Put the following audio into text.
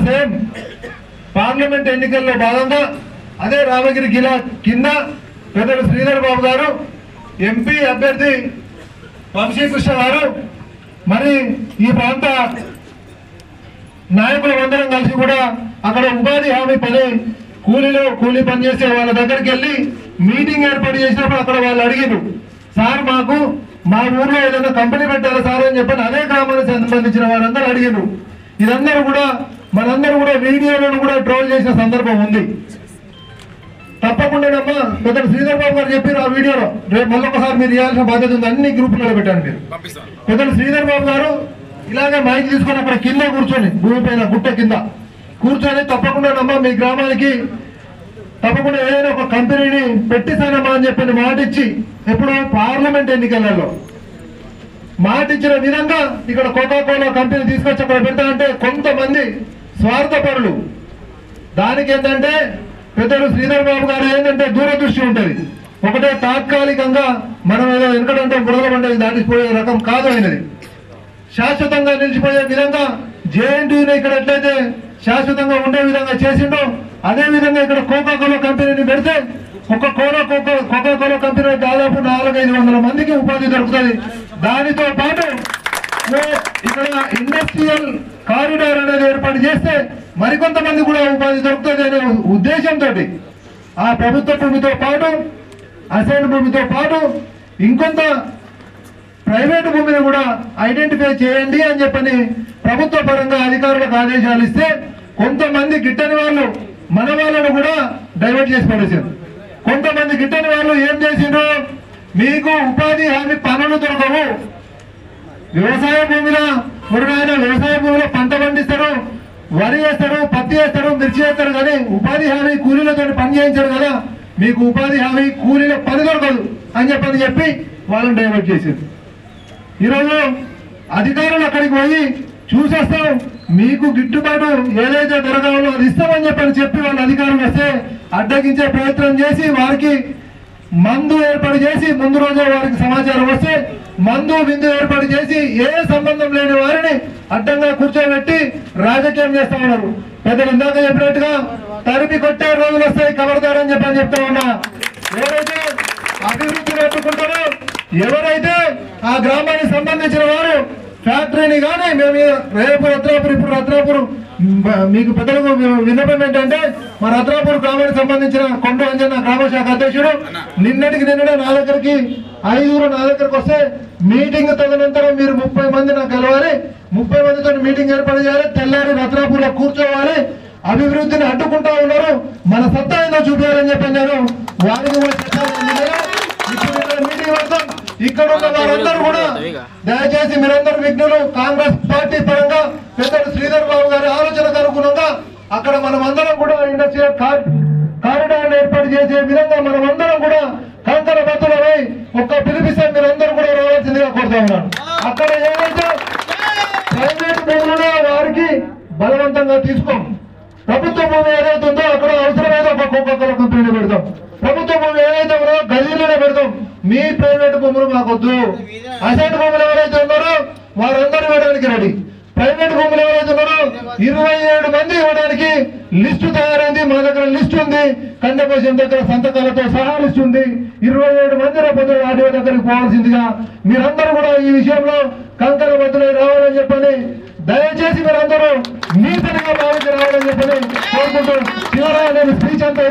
Same parliament ఎన్నికల్లో భాగంగా అదే రామగిరి జిల్లా కింద పెద్దలు శ్రీధర్ బాబు గారు, ఎంపీ అభ్యర్థి వంశీకృష్ణ గారు, మరి ఈ ప్రాంత నాయకులందరం కలిసి కూడా అక్కడ ఉపాధి హామీ పని కూలీ పని చేసే వాళ్ళ దగ్గరికి వెళ్ళి మీటింగ్ ఏర్పాటు చేసినప్పుడు అక్కడ వాళ్ళు అడిగారు, సార్ మాకు మా ఊర్లో ఏదైనా కంపెనీ పెట్టారా సార్ అని చెప్పని అదే గ్రామానికి సంబంధించిన వారందరూ అడిగారు. ఇదందరూ కూడా మనందరూ కూడా వీడియోలను కూడా ట్రోల్ చేసిన సందర్భం ఉంది. తప్పకుండానమ్మా పెద్దలు శ్రీధర్ బాబు గారు చెప్పారు ఆ వీడియోలో, రేపు మళ్ళొకసారి మీరు ఇవ్వాల్సిన బాధ్యత ఉంది, అన్ని గ్రూపులలో పెట్టండి మీరు. పెద్దలు శ్రీధర్ బాబు గారు ఇలాగే మైక్ తీసుకొని అక్కడ కింద కూర్చొని భూమి పైన గుట్ట కింద కూర్చొని తప్పకుండానమ్మా మీ గ్రామానికి తప్పకుండా ఏదైనా ఒక కంపెనీని పెట్టిస్తానమ్మా అని చెప్పి మాట ఇచ్చి ఎప్పుడు పార్లమెంట్ ఎన్నికలలో మాట ఇచ్చిన విధంగా ఇక్కడ కోకాకోలా కంపెనీ తీసుకొచ్చి అక్కడ పెడతానంటే కొంతమంది స్వార్థపరులు దానికి ఏంటంటే పెద్దలు శ్రీధర్ బాబు గారు ఏంటంటే దూరదృష్టి ఉంటుంది. ఒకటే తాత్కాలికంగా మనం ఏదో వెనకడంటే బురదల బండలు దాటిపోయే రకం కాదు అయినది. శాశ్వతంగా నిలిచిపోయే విధంగా జేఎన్టీయూని ఇక్కడ ఎట్లయితే శాశ్వతంగా ఉండే విధంగా చేసిండో అదే విధంగా ఇక్కడ కోకాకోలా కంపెనీని పెడితే కోకాకోలా కంపెనీ దాదాపు 400-500 మందికి ఉపాధి దొరుకుతుంది. దానితో పాటు ఇక్కడ ఇండస్ట్రియల్ కారిడార్ అనేది ఏర్పాటు చేస్తే మరికొంతమంది కూడా ఉపాధి దొరుకుతుంది అనే ఉద్దేశంతో ఆ ప్రభుత్వ భూమితో పాటు అసైన్ భూమితో పాటు ఇంకొంత ప్రైవేటు భూమిని కూడా ఐడెంటిఫై చేయండి అని చెప్పని ప్రభుత్వ పరంగా అధికారులకు ఆదేశాలు ఇస్తే కొంతమంది గిట్టని వాళ్ళు మన వాళ్ళను కూడా డైవర్ట్ చేసి పడేసారు. కొంతమంది గిట్టని వాళ్ళు ఏం చేసిండ్రు, మీకు ఉపాధి హామీ పనులు దొరకవు, వ్యవసాయ భూమిలో వ్యవసాయ భూమిలో పంట పండిస్తారు, వరి వేస్తారు, పత్తి వేస్తారు, మిర్చి వేస్తారు, కానీ ఉపాధి హామీ కూలీలతో పని చేయించారు కదా, మీకు ఉపాధి హామీ కూలీల పని దొరకదు అని చెప్పి వాళ్ళని డైవర్ట్ చేశారు. ఈరోజు అధికారులు అక్కడికి పోయి చూసేస్తాం, మీకు గిట్టుబాటు ఏదైతే జరగాలో అది ఇస్తామని చెప్పి వాళ్ళ అధికారులు వస్తే అడ్డగించే ప్రయత్నం చేసి వారికి మందు ఏర్పాటు చేసి ముందు రోజే వారికి సమాచారం వస్తే మందు విందు ఏర్పాటు చేసి ఏ సంబంధం లేని వారిని అడ్డంగా కూర్చోబెట్టి రాజకీయం చేస్తా ఉన్నారు. పెద్దలు ఇందాక చెప్పినట్టుగా తరిమి కొట్టే రోజులు వస్తాయి కబర్దారని చెప్తా ఉన్నా. ఎవరైతే అభివృద్ధిని అడ్డుకుంటారో, ఎవరైతే ఆ గ్రామానికి సంబంధించిన వారు ఫ్యాక్టరీని కానీ మేము రేపు ఇప్పుడు రత్నాపూర్ మీకు పెద్దలకు విన్నపం ఏంటంటే మా రత్నాపూర్ గ్రామానికి సంబంధించిన కొండ అంజన్న గ్రామ శాఖ అధ్యక్షుడు నిన్నటికి నా దగ్గరికి 5 నా దగ్గరకు వస్తే మీటింగ్ తదనంతరం మీరు 30 మంది నాకు కలవాలి, 30 మందితో మీటింగ్ ఏర్పాటు చేయాలి, తెల్లారి రత్నాపూర్ లో కూర్చోవాలి, అభివృద్ధిని అడ్డుకుంటా ఉన్నారు, మన సత్తా ఏదో చూపించాలని చెప్పి నేను వారికి కూడా మీటింగ్ పెడతాం. ఇక్కడ ఉన్న వారందరూ కూడా దయచేసి మీరందరూ విఘ్నులు. కాంగ్రెస్ పార్టీ పరంగా పెద్దలు శ్రీధర్ బాబు గారి ఆలోచనకు అనుగుణంగా అక్కడ మనమందరం కూడా ఇండస్ట్రియల్ కారిడార్ ఏర్పాటు చేసే విధంగా మనమందరం కూడా కంకర బతులమై ఒక్క పిలిపిస్తే మీరందరూ కూడా రావాల్సిందిగా కోరుతా ఉన్నాను. అక్కడ ఏదైతే ప్రైవేట్ భూములున్నా వారికి బలవంతంగా తీసుకోం. ప్రభుత్వ భూమి ఏదైతే ఉందో అక్కడ అవసరమైతే ఒక కోకాకోలా కంపెనీ పెడతాం. ప్రభుత్వ భూమి ఏదైతే ఉందో గలీలోనే పెడతాం. మీ ప్రైవేట్ భూములు మాకొద్దు. అసైన్ భూములు ఎవరైతే ఉన్నారో వారందరూ ఇవ్వడానికి రెడీ. ప్రైవేట్ భూములు ఎవరైతే ఉన్నారో 27 మంది ఇవ్వడానికి లిస్టు తయారైంది. మా దగ్గర లిస్ట్ ఉంది, కండపోషన్ దగ్గర సంతకాలతో సహా లిస్ట్ ఉంది. 27 మంది రేపు ఆర్డీఓ దగ్గరికి పోవాల్సిందిగా మీరందరూ కూడా ఈ విషయంలో కంకర బద్దులై రావాలని చెప్పని దయచేసి మీరందరూ మీ పనిగా భావించి రావాలని చెప్పని కోరుకుంటూ చివరా నేను స్పీచ్ అంతా